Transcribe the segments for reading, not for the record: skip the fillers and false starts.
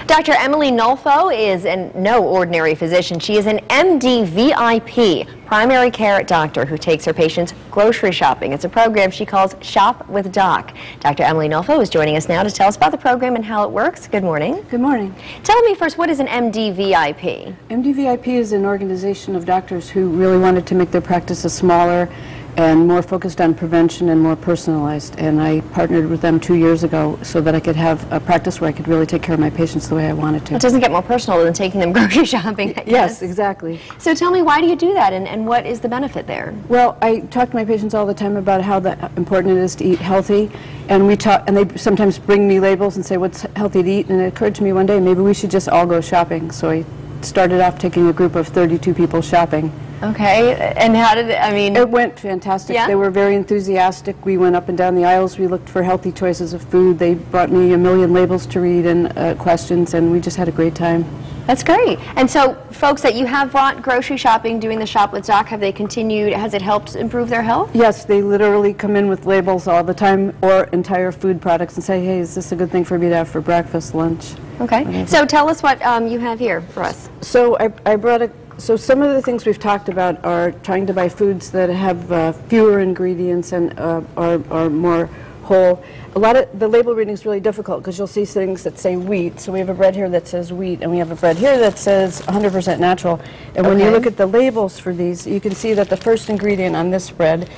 Dr. Emily Nolfo is no ordinary physician. She is an MD VIP, primary care doctor who takes her patients grocery shopping. It's a program she calls Shop with Doc. Dr. Emily Nolfo is joining us now to tell us about the program and how it works. Good morning. Good morning. Tell me first, what is an MD VIP? MD VIP is an organization of doctors who really wanted to make their practices smaller and more focused on prevention and more personalized. And I partnered with them 2 years ago so that I could have a practice where I could really take care of my patients the way I wanted to. It doesn't get more personal than taking them grocery shopping, I guess. Yes, exactly. So tell me, why do you do that, and what is the benefit there? Well, I talk to my patients all the time about how important it is to eat healthy, and they sometimes bring me labels and say what's healthy to eat, and it occurred to me one day maybe we should just all go shopping. So I started off taking a group of 32 people shopping. Okay, and how did it, It went fantastic. Yeah? They were very enthusiastic. We went up and down the aisles. We looked for healthy choices of food. They brought me a million labels to read and questions, and we just had a great time. That's great. And so, folks that you have brought grocery shopping, doing the Shop with Doc, have they continued? Has it helped improve their health? Yes, they literally come in with labels all the time, or entire food products, and say, hey, is this a good thing for me to have for breakfast, lunch? Okay. Whatever. So tell us what you have here for us. So I brought So some of the things we've talked about are trying to buy foods that have fewer ingredients and are more whole. A lot of the label reading is really difficult because you'll see things that say wheat. So we have a bread here that says wheat, and we have a bread here that says 100% natural. And when you look at the labels for these, you can see that the first ingredient on this bread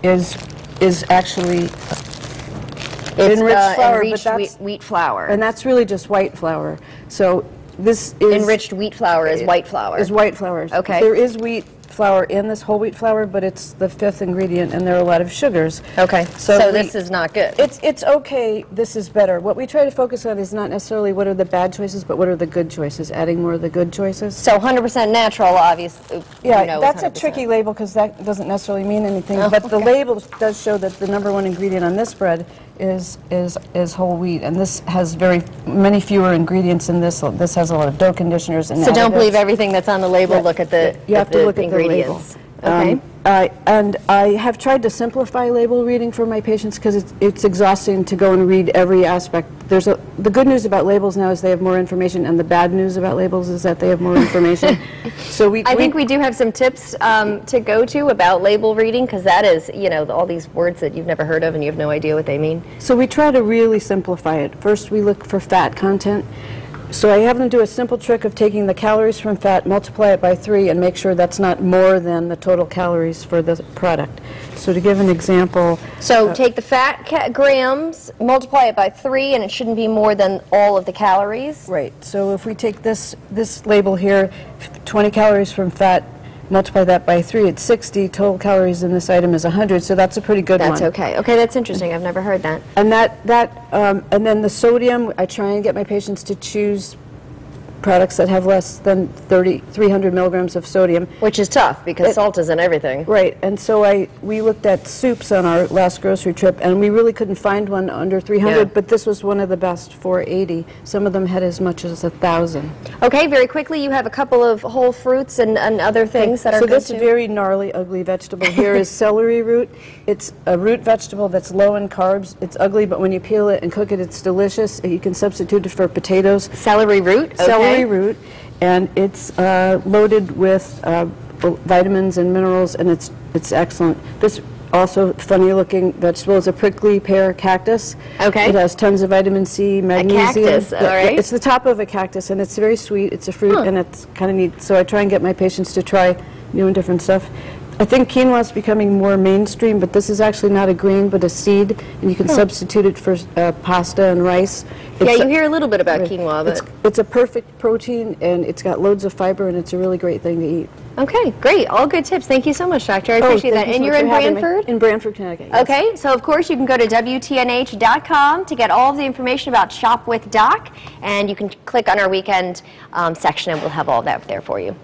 is actually enriched flour, but that's wheat flour. and that's really just white flour. So this is enriched wheat flour is white flour. Is white flour. Okay. There is wheat flour in this whole wheat flour, but it's the fifth ingredient, and there are a lot of sugars. Okay. So this is not good. It's okay. This is better. What we try to focus on is not necessarily what are the bad choices, but what are the good choices. Adding more of the good choices. So 100% natural, obviously. Yeah, that's a tricky label because that doesn't necessarily mean anything. Oh, but the okay. label does show that the #1 ingredient on this bread is whole wheat, and this has very many fewer ingredients in this. This has a lot of dough conditioners and So don't additives. believe everything that's on the label. Yeah, look at the you have to look at ingredients. the label. Okay. And I have tried to simplify label reading for my patients because it's exhausting to go and read every aspect. The good news about labels now is they have more information, and the bad news about labels is that they have more information. So I think we do have some tips to go to about label reading, because that is, all these words that you've never heard of and you have no idea what they mean. So we try to really simplify it. First, we look for fat content. So I have them do a simple trick of taking the calories from fat, multiply it by 3, and make sure that's not more than the total calories for the product. So to give an example... So take the fat grams, multiply it by 3, and it shouldn't be more than all of the calories? Right. So if we take this label here, 20 calories from fat, multiply that by 3, it's 60. Total calories in this item is 100, so that's a pretty good one. That's okay. Okay, that's interesting. I've never heard that. And and then the sodium, I try and get my patients to choose products that have less than 300 milligrams of sodium. Which is tough, because salt is in everything. Right, and so we looked at soups on our last grocery trip, and we really couldn't find one under 300, Yeah. but this was one of the best, 480. Some of them had as much as 1,000. Okay, very quickly, you have a couple of whole fruits and other things that are good So this very gnarly, ugly vegetable here is celery root. It's a root vegetable that's low in carbs. It's ugly, but when you peel it and cook it, it's delicious. You can substitute it for potatoes. Celery root? Okay. Celery root, and it's loaded with vitamins and minerals, and it's excellent. This also funny-looking vegetable is a prickly pear cactus. Okay. It has tons of vitamin C, magnesium. A cactus, all right. It's the top of a cactus, and it's very sweet. It's a fruit, and it's kind of neat. So I try and get my patients to try new and different stuff. I think quinoa is becoming more mainstream, but this is actually not a grain, but a seed, and you can substitute it for pasta and rice. Yeah, you hear a little bit about quinoa, but... It's a perfect protein, and it's got loads of fiber, and it's a really great thing to eat. Okay, great. All good tips. Thank you so much, Doctor. I appreciate that. And you're in Branford? In Branford, Connecticut, yes. Okay, so of course you can go to WTNH.com to get all of the information about Shop with Doc, and you can click on our weekend section, and we'll have all that there for you.